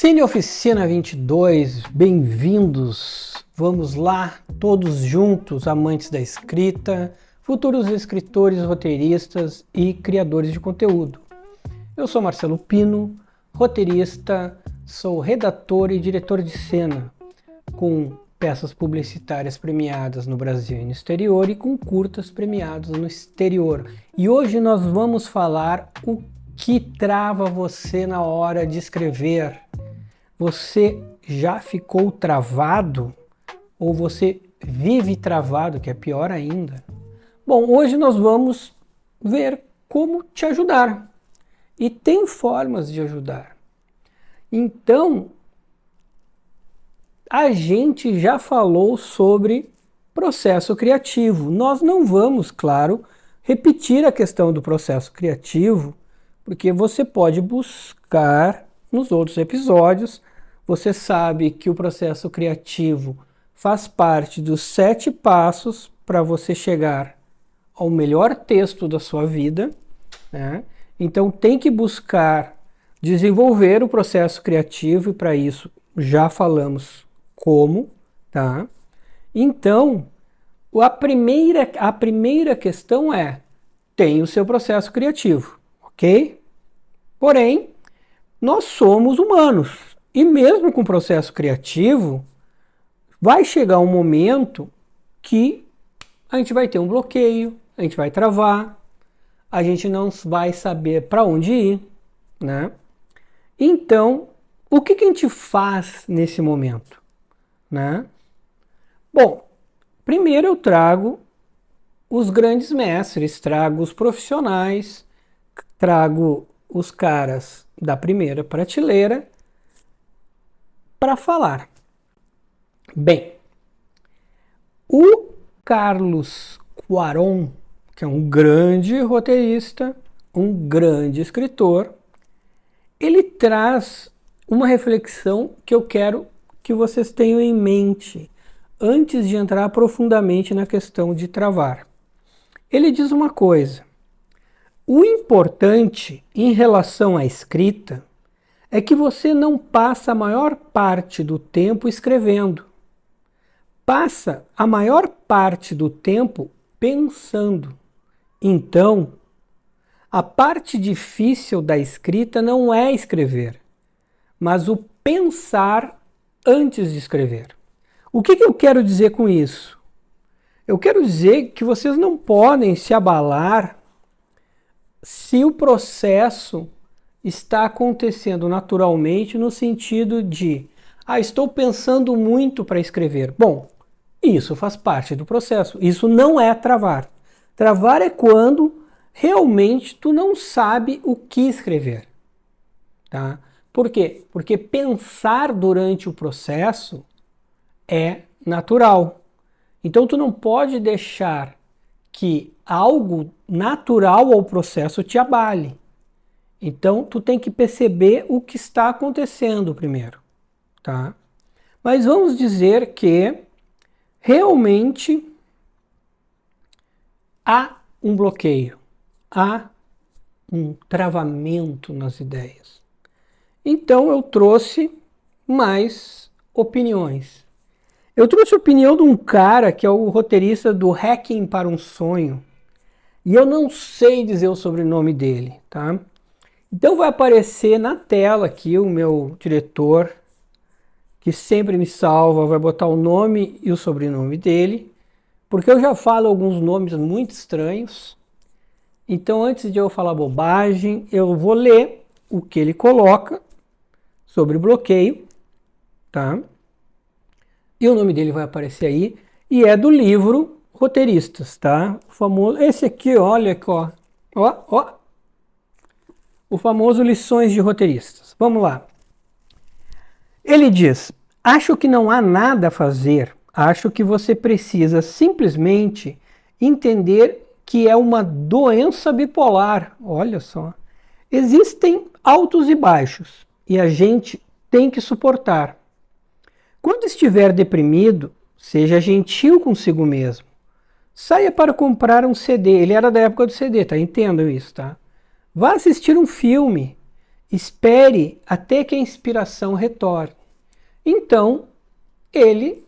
Cine Oficina 22, bem-vindos! Vamos lá, todos juntos, amantes da escrita, futuros escritores, roteiristas e criadores de conteúdo. Eu sou Marcelo Pino, roteirista, sou redator e diretor de cena, com peças publicitárias premiadas no Brasil e no exterior e com curtas premiados no exterior. E hoje nós vamos falar o que trava você na hora de escrever. Você já ficou travado? Ou você vive travado, que é pior ainda? Bom, hoje nós vamos ver como te ajudar. E tem formas de ajudar. Então, a gente já falou sobre processo criativo. Nós não vamos, claro, repetir a questão do processo criativo, porque você pode buscar nos outros episódios. Você sabe que o processo criativo faz parte dos 7 passos para você chegar ao melhor texto da sua vida, né? Então tem que buscar desenvolver o processo criativo e para isso já falamos como, tá? Então, a primeira questão é: tem o seu processo criativo, ok? Porém, nós somos humanos e mesmo com o processo criativo, vai chegar um momento que a gente vai ter um bloqueio, a gente vai travar, a gente não vai saber para onde ir, né? Então, o que a gente faz nesse momento, né? Bom, primeiro eu trago os grandes mestres, trago os profissionais, trago os caras da primeira prateleira para falar. Bem, o Carlos Cuarón, que é um grande roteirista, um grande escritor, ele traz uma reflexão que eu quero que vocês tenham em mente antes de entrar profundamente na questão de travar. Ele diz uma coisa: o importante em relação à escrita é que você não passa a maior parte do tempo escrevendo. Passa a maior parte do tempo pensando. Então, a parte difícil da escrita não é escrever, mas o pensar antes de escrever. O que eu quero dizer com isso? Eu quero dizer que vocês não podem se abalar se o processo está acontecendo naturalmente no sentido de estou pensando muito para escrever. Bom, isso faz parte do processo. Isso não é travar. Travar é quando realmente tu não sabe o que escrever. Tá? Por quê? Porque pensar durante o processo é natural. Então tu não pode deixar que algo natural ao processo te abale. Então tu tem que perceber o que está acontecendo primeiro, tá? Mas vamos dizer que realmente há um bloqueio, há um travamento nas ideias. Então eu trouxe mais opiniões. Eu trouxe a opinião de um cara que é o roteirista do Hacking para um Sonho. E eu não sei dizer o sobrenome dele, tá? Então vai aparecer na tela aqui o meu diretor, que sempre me salva, vai botar o nome e o sobrenome dele, porque eu já falo alguns nomes muito estranhos. Então antes de eu falar bobagem, eu vou ler o que ele coloca sobre bloqueio, tá? E o nome dele vai aparecer aí, e é do livro Roteiristas, tá? O famoso, esse aqui, olha aqui, ó. O famoso Lições de Roteiristas. Vamos lá. Ele diz: acho que não há nada a fazer. Acho que você precisa simplesmente entender que é uma doença bipolar. Olha só. Existem altos e baixos e a gente tem que suportar. Quando estiver deprimido, seja gentil consigo mesmo. Saia para comprar um CD. Ele era da época do CD, tá? Entendam isso, tá? Vá assistir um filme espere até que a inspiração retorne. Então, ele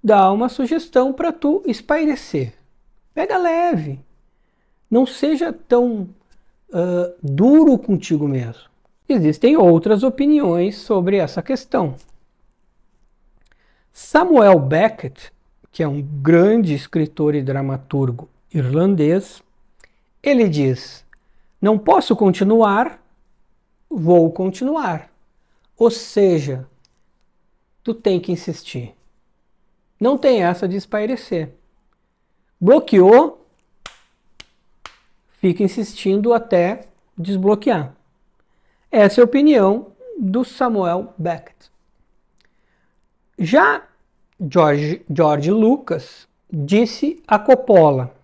dá uma sugestão para tu espairecer. Pega leve. Não seja tão duro contigo mesmo. Existem outras opiniões sobre essa questão. Samuel Beckett, que é um grande escritor e dramaturgo irlandês, ele diz: não posso continuar, vou continuar. Ou seja, tu tem que insistir. Não tem essa de espairecer. Bloqueou, fica insistindo até desbloquear. Essa é a opinião do Samuel Beckett. Já George Lucas disse a Coppola: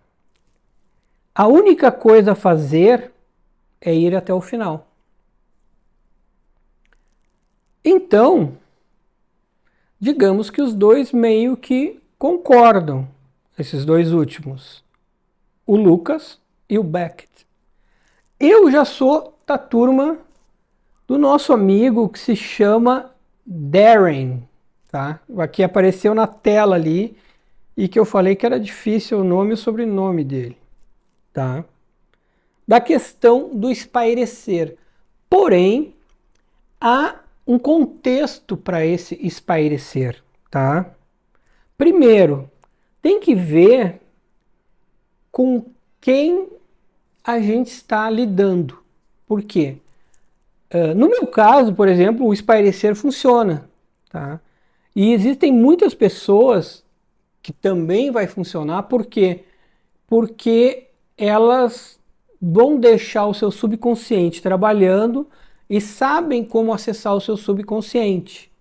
a única coisa a fazer é ir até o final. Então, digamos que os dois meio que concordam, esses dois últimos, o Lucas e o Beckett. Eu já sou da turma do nosso amigo que se chama Darren, tá? Aqui apareceu na tela ali e que eu falei que era difícil o nome e o sobrenome dele, tá? Da questão do espairecer. Porém, há um contexto para esse espairecer, tá? Primeiro, tem que ver com quem a gente está lidando. Por quê? No meu caso, por exemplo, o espairecer funciona, tá? E existem muitas pessoas que também vai funcionar, por quê? Porque elas vão deixar o seu subconsciente trabalhando e sabem como acessar o seu subconsciente.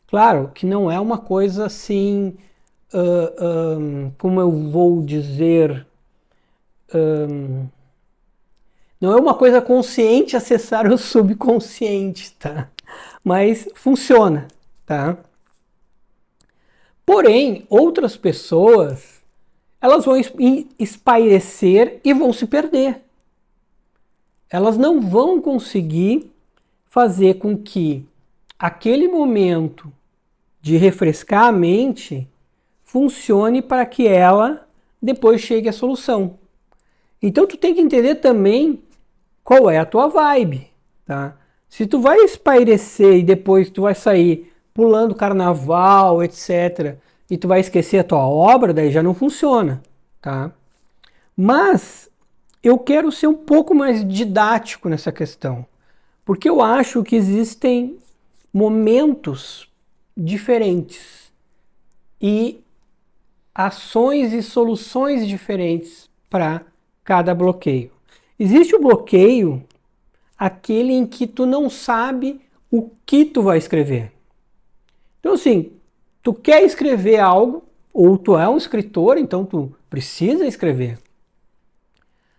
Claro que não é uma coisa assim, como eu vou dizer, não é uma coisa consciente acessar o subconsciente, tá? Mas funciona, tá? Porém, outras pessoas, elas vão espairecer e vão se perder. Elas não vão conseguir fazer com que aquele momento de refrescar a mente funcione para que ela depois chegue à solução. Então tu tem que entender também qual é a tua vibe, tá? Se tu vai espairecer e depois tu vai sair pulando carnaval, etc., e tu vai esquecer a tua obra, daí já não funciona, tá? Mas eu quero ser um pouco mais didático nessa questão, porque eu acho que existem momentos diferentes e ações e soluções diferentes para cada bloqueio. Existe o bloqueio, aquele em que tu não sabe o que tu vai escrever. Então assim, tu quer escrever algo, ou tu é um escritor, então tu precisa escrever,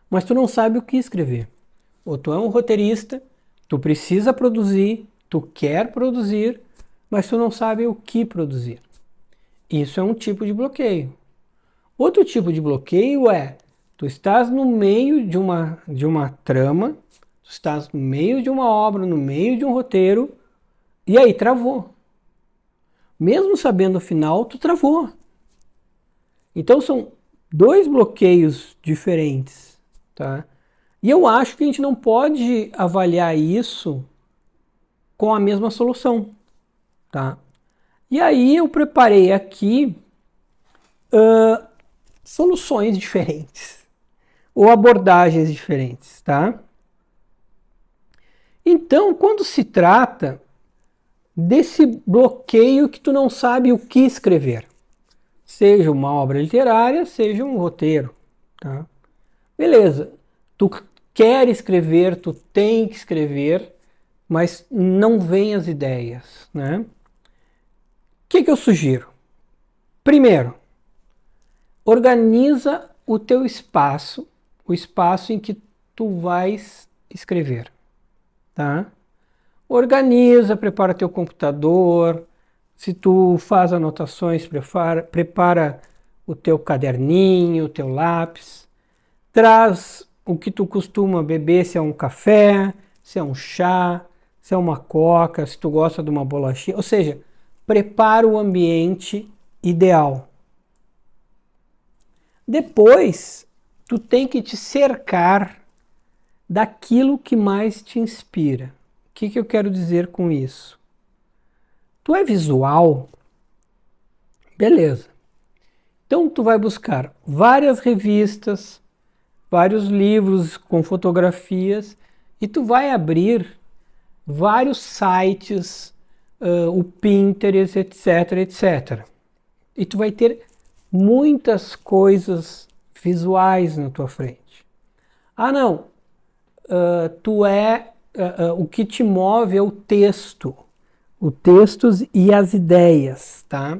mas tu não sabe o que escrever. Ou tu é um roteirista, tu precisa produzir, tu quer produzir, mas tu não sabe o que produzir. Isso é um tipo de bloqueio. Outro tipo de bloqueio é, tu estás no meio de uma trama, tu estás no meio de uma obra, no meio de um roteiro, e aí travou. Mesmo sabendo o final, tu travou. Então são dois bloqueios diferentes, tá? E eu acho que a gente não pode avaliar isso com a mesma solução, tá? E aí eu preparei aqui soluções diferentes ou abordagens diferentes, tá? Então, quando se trata desse bloqueio que tu não sabe o que escrever, seja uma obra literária, seja um roteiro, tá? Beleza, tu quer escrever, tu tem que escrever, mas não vem as ideias, né? O que eu sugiro? Primeiro, organiza o teu espaço, o espaço em que tu vais escrever, tá? Organiza, prepara teu computador, se tu faz anotações, prepara o teu caderninho, o teu lápis, traz o que tu costuma beber, se é um café, se é um chá, se é uma coca, se tu gosta de uma bolachinha, ou seja, prepara o ambiente ideal. Depois, tu tem que te cercar daquilo que mais te inspira. O que eu quero dizer com isso? Tu é visual? Beleza. Então tu vai buscar várias revistas, vários livros com fotografias e tu vai abrir vários sites, o Pinterest, etc, etc. E tu vai ter muitas coisas visuais na tua frente. Ah não, o que te move é o texto e as ideias, tá?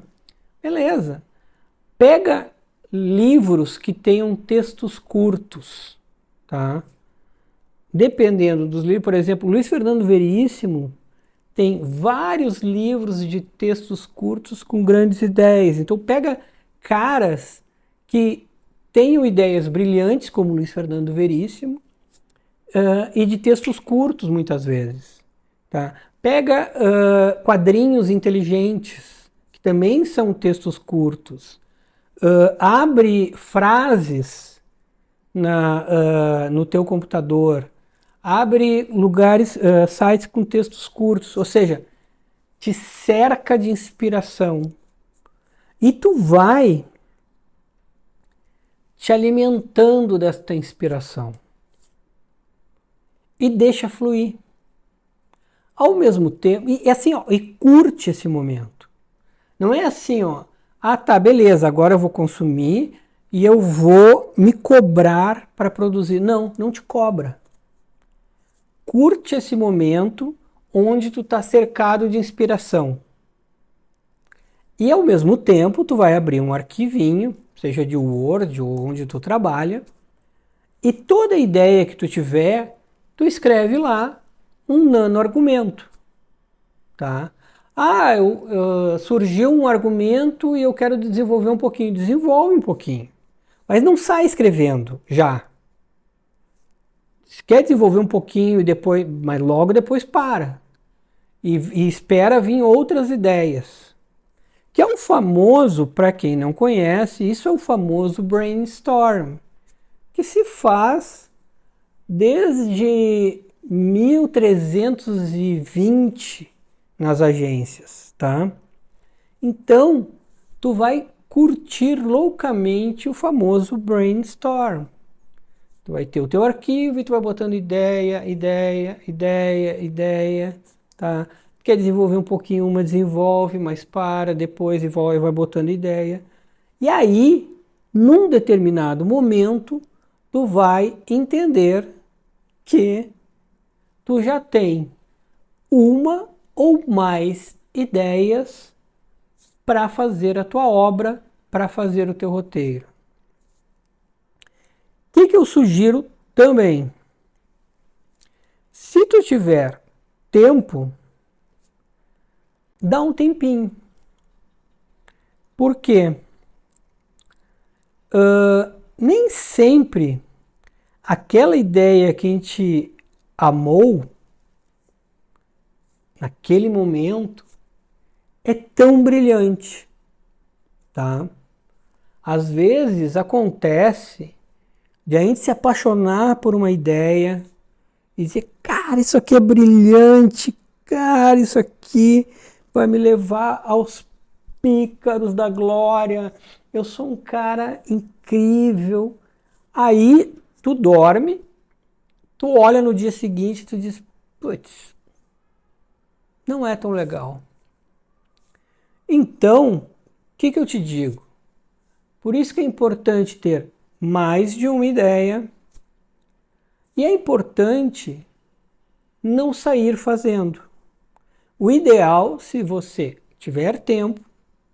Beleza. Pega livros que tenham textos curtos, tá? Dependendo dos livros, por exemplo, Luiz Fernando Veríssimo tem vários livros de textos curtos com grandes ideias. Então pega caras que tenham ideias brilhantes, como Luiz Fernando Veríssimo, e de textos curtos muitas vezes. Tá? Pega quadrinhos inteligentes, que também são textos curtos. Abre frases no teu computador. Abre lugares, sites com textos curtos, ou seja, te cerca de inspiração. E tu vai te alimentando desta inspiração. E deixa fluir. Ao mesmo tempo, e assim, ó, e curte esse momento. Não é assim, ó, ah tá, beleza, agora eu vou consumir e eu vou me cobrar para produzir. Não, não te cobra. Curte esse momento onde tu está cercado de inspiração. E ao mesmo tempo tu vai abrir um arquivinho, seja de Word ou onde tu trabalha, e toda ideia que tu tiver, tu escreve lá um nano-argumento, tá? Ah, surgiu um argumento e eu quero desenvolver um pouquinho. Desenvolve um pouquinho. Mas não sai escrevendo já. Se quer desenvolver um pouquinho e depois, mas logo depois para. E espera vir outras ideias. Que é um famoso, para quem não conhece, isso é o famoso brainstorm, que se faz desde 1320 nas agências, tá? Então, tu vai curtir loucamente o famoso brainstorm. Tu vai ter o teu arquivo e tu vai botando ideia, tá? Quer desenvolver um pouquinho uma, desenvolve, mas para, depois vai botando ideia. E aí, num determinado momento, tu vai entender que tu já tem uma ou mais ideias para fazer a tua obra, para fazer o teu roteiro. O que eu sugiro também? Se tu tiver tempo, dá um tempinho. Por quê? Nem sempre aquela ideia que a gente amou naquele momento é tão brilhante, tá? Às vezes acontece de a gente se apaixonar por uma ideia e dizer, cara, isso aqui é brilhante, cara, isso aqui vai me levar aos pícaros da glória, eu sou um cara incrível. Aí tu dorme, tu olha no dia seguinte e tu diz, putz, não é tão legal. Então, o que eu te digo? Por isso que é importante ter mais de uma ideia e é importante não sair fazendo. O ideal, se você tiver tempo,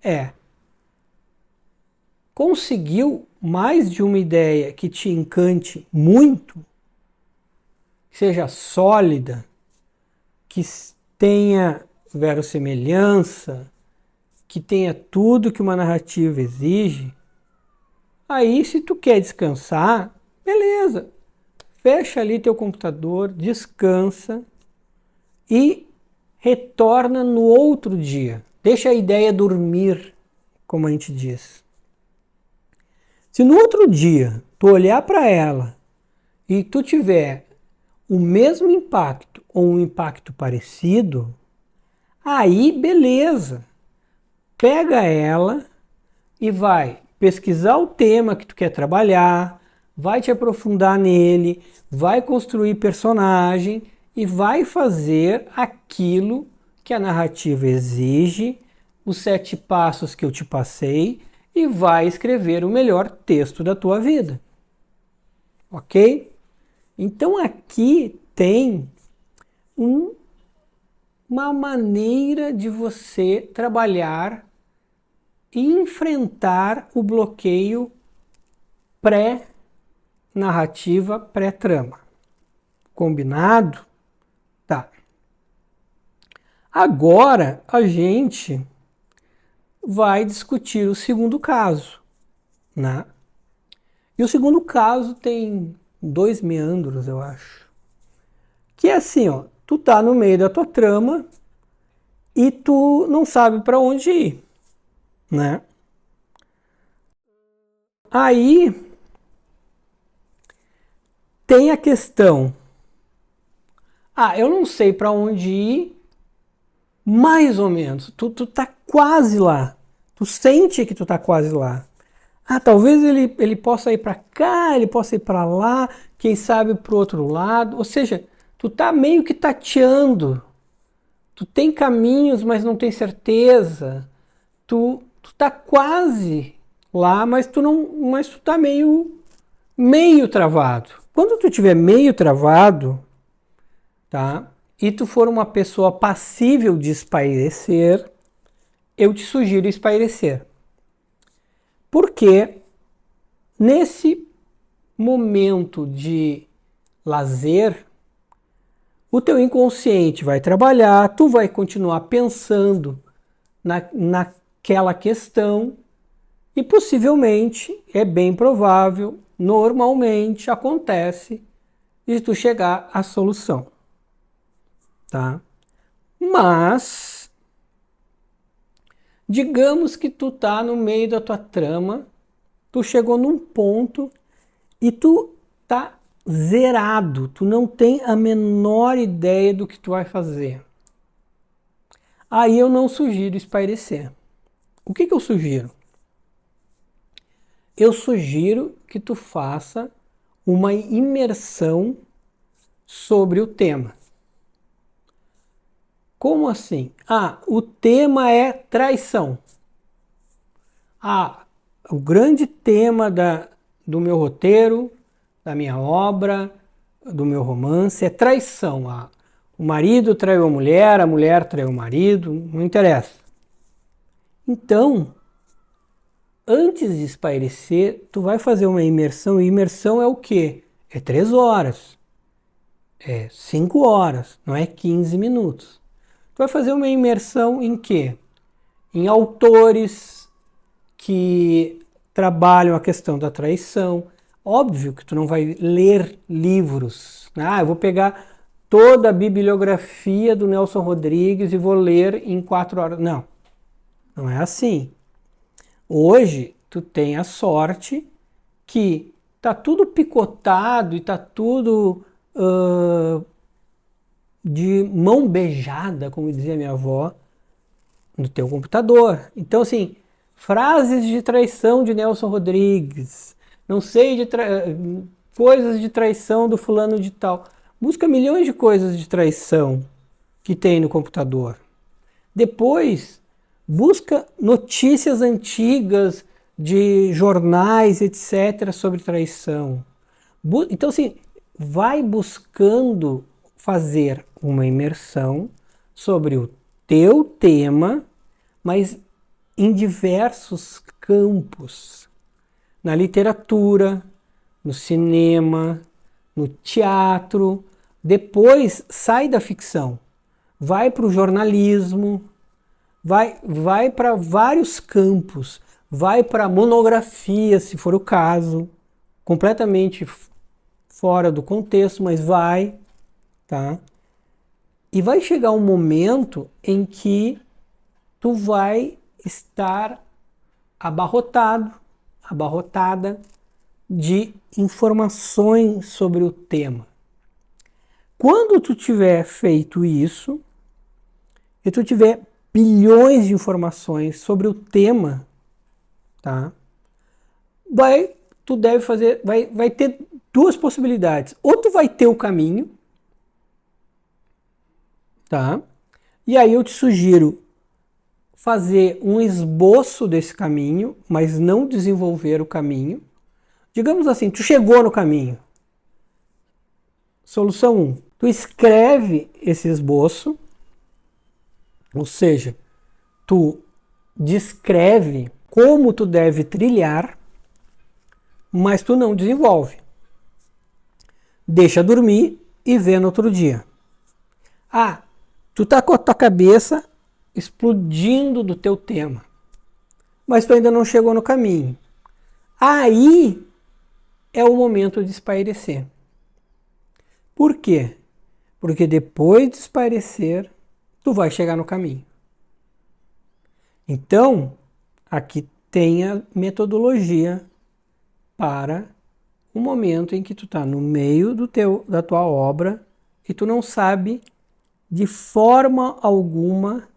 é conseguiu mais de uma ideia que te encante muito, seja sólida, que tenha verossimilhança, que tenha tudo que uma narrativa exige. Aí, se tu quer descansar, beleza. Fecha ali teu computador, descansa e retorna no outro dia. Deixa a ideia dormir, como a gente diz. Se no outro dia tu olhar para ela e tu tiver o mesmo impacto ou um impacto parecido, aí beleza. Pega ela e vai pesquisar o tema que tu quer trabalhar, vai te aprofundar nele, vai construir personagem e vai fazer aquilo que a narrativa exige, os 7 passos que eu te passei, e vai escrever o melhor texto da tua vida. Ok? Então aqui tem uma maneira de você trabalhar e enfrentar o bloqueio pré-narrativa, pré-trama. Combinado? Tá. Agora a gente vai discutir o segundo caso, né? E o segundo caso tem 2 meandros, eu acho. Que é assim, ó, tu tá no meio da tua trama e tu não sabe para onde ir, né? Aí tem a questão, eu não sei para onde ir, mais ou menos, tu tá quase lá, tu sente que tu tá quase lá. Talvez ele possa ir para cá, ele possa ir para lá, quem sabe para o outro lado, ou seja, tu tá meio que tateando, tu tem caminhos, mas não tem certeza, tu tá quase lá, mas tu tá meio travado. Quando tu tiver meio travado, tá? E tu for uma pessoa passível de espairecer, eu te sugiro espairecer. Porque nesse momento de lazer, o teu inconsciente vai trabalhar, tu vai continuar pensando naquela questão e possivelmente, é bem provável, normalmente acontece de tu chegar à solução, tá? Mas digamos que tu tá no meio da tua trama, tu chegou num ponto e tu tá zerado, tu não tem a menor ideia do que tu vai fazer. Aí eu não sugiro espairecer. O que eu sugiro? Eu sugiro que tu faça uma imersão sobre o tema. Como assim? O tema é traição. O grande tema do meu roteiro, da minha obra, do meu romance é traição. O marido traiu a mulher traiu o marido, não interessa. Então, antes de espairecer, tu vai fazer uma imersão, e imersão é o quê? É 3 horas, é 5 horas, não é 15 minutos. Tu vai fazer uma imersão em quê? Em autores que trabalham a questão da traição. Óbvio que tu não vai ler livros. Eu vou pegar toda a bibliografia do Nelson Rodrigues e vou ler em 4 horas. Não, não é assim. Hoje, tu tem a sorte que tá tudo picotado e tá tudo de mão beijada, como dizia minha avó, no teu computador. Então, assim, frases de traição de Nelson Rodrigues, não sei, coisas de traição do fulano de tal. Busca milhões de coisas de traição que tem no computador. Depois, busca notícias antigas de jornais, etc., sobre traição. Então, assim, vai buscando fazer uma imersão sobre o teu tema, mas em diversos campos. Na literatura, no cinema, no teatro. Depois sai da ficção, vai para o jornalismo, vai para vários campos, vai para monografia, se for o caso, completamente fora do contexto, mas vai, tá? E vai chegar um momento em que tu vai estar abarrotado, abarrotada de informações sobre o tema. Quando tu tiver feito isso, e tu tiver bilhões de informações sobre o tema, tá? Tu deve fazer, vai ter duas possibilidades. Ou tu vai ter o caminho, tá? E aí eu te sugiro fazer um esboço desse caminho, mas não desenvolver o caminho. Digamos assim, tu chegou no caminho. Solução 1. Tu escreve esse esboço, ou seja, tu descreve como tu deve trilhar, mas tu não desenvolve. Deixa dormir e vê no outro dia. Ah, tu tá com a tua cabeça explodindo do teu tema, mas tu ainda não chegou no caminho. Aí é o momento de espairecer. Por quê? Porque depois de espairecer, tu vai chegar no caminho. Então, aqui tem a metodologia para o momento em que tu está no meio da tua obra e tu não sabe de forma alguma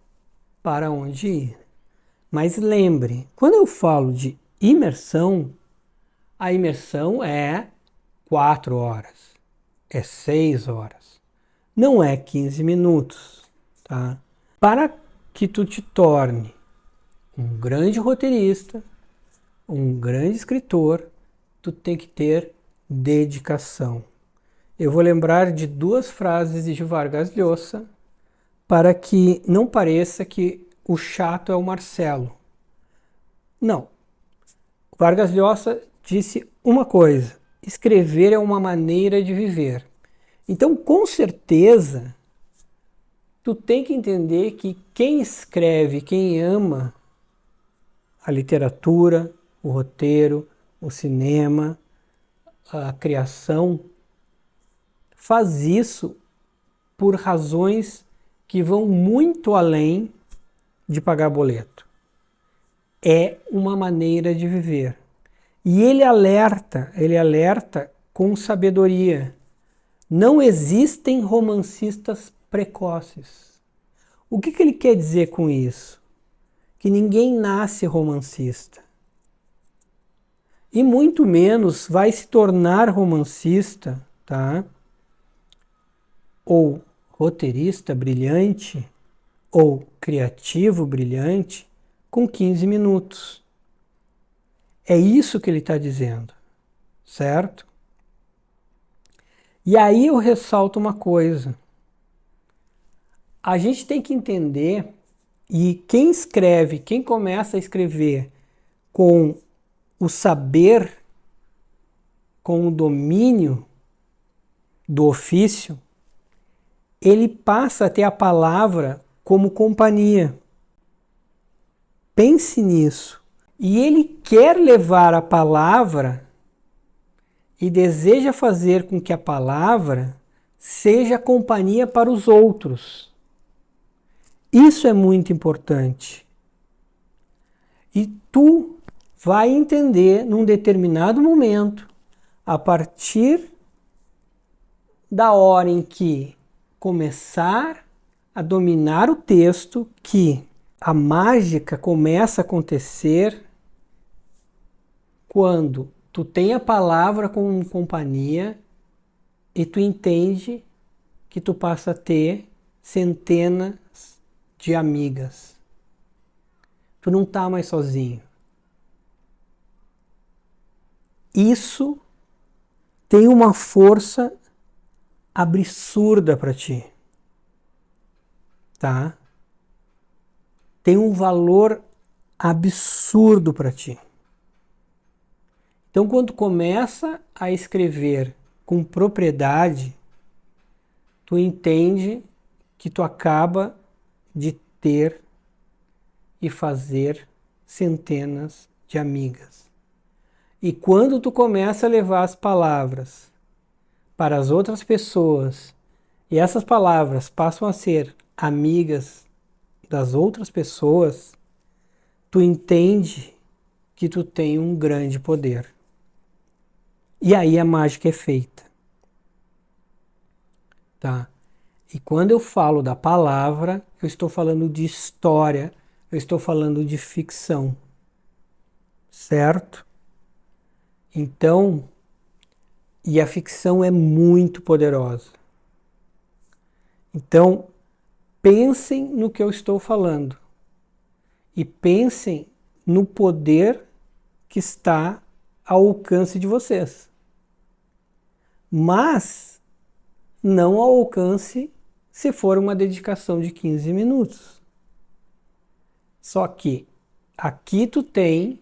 para onde ir. Mas lembre, quando eu falo de imersão, a imersão é 4 horas, é 6 horas, não é 15 minutos, tá? Para que tu te torne um grande roteirista, um grande escritor, tu tem que ter dedicação. Eu vou lembrar de 2 frases de Vargas Llosa para que não pareça que o chato é o Marcelo. Não. Vargas Llosa disse uma coisa: escrever é uma maneira de viver. Então, com certeza, tu tem que entender que quem escreve, quem ama a literatura, o roteiro, o cinema, a criação, faz isso por razões que vão muito além de pagar boleto. É uma maneira de viver. E ele alerta com sabedoria. Não existem romancistas precoces. O que ele quer dizer com isso? Que ninguém nasce romancista. E muito menos vai se tornar romancista, tá? Ou roteirista brilhante, ou criativo brilhante, com 15 minutos. É isso que ele está dizendo, certo? E aí eu ressalto uma coisa. A gente tem que entender, e quem escreve, quem começa a escrever com o saber, com o domínio do ofício, ele passa a ter a palavra como companhia. Pense nisso. E ele quer levar a palavra e deseja fazer com que a palavra seja companhia para os outros. Isso é muito importante. E tu vai entender num determinado momento, a partir da hora em que começar a dominar o texto, que a mágica começa a acontecer quando tu tem a palavra como companhia e tu entende que tu passa a ter centenas de amigas. Tu não tá mais sozinho. Isso tem uma força absurda para ti, tá? Tem um valor absurdo para ti. Então, quando tu começa a escrever com propriedade, tu entende que tu acaba de ter e fazer centenas de amigas. E quando tu começa a levar as palavras para as outras pessoas e essas palavras passam a ser amigas das outras pessoas, tu entende que tu tem um grande poder. E aí a mágica é feita. Tá? E quando eu falo da palavra, eu estou falando de história, eu estou falando de ficção. Certo? Então, e a ficção é muito poderosa. Então, pensem no que eu estou falando. E pensem no poder que está ao alcance de vocês. Mas não ao alcance se for uma dedicação de 15 minutos. Só que aqui tu tem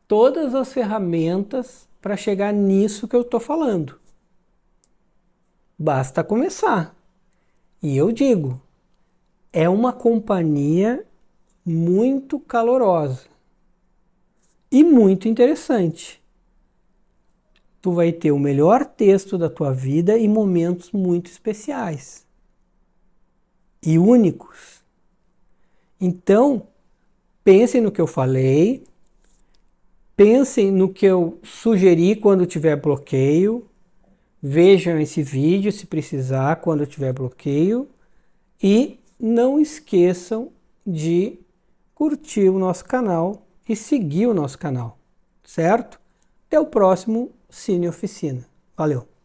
todas as ferramentas para chegar nisso que eu estou falando. Basta começar. E eu digo, é uma companhia muito calorosa e muito interessante. Tu vai ter o melhor texto da tua vida e momentos muito especiais e únicos. Então, pensem no que eu falei, pensem no que eu sugeri quando tiver bloqueio, vejam esse vídeo se precisar quando tiver bloqueio e não esqueçam de curtir o nosso canal e seguir o nosso canal, certo? Até o próximo Cine Oficina. Valeu!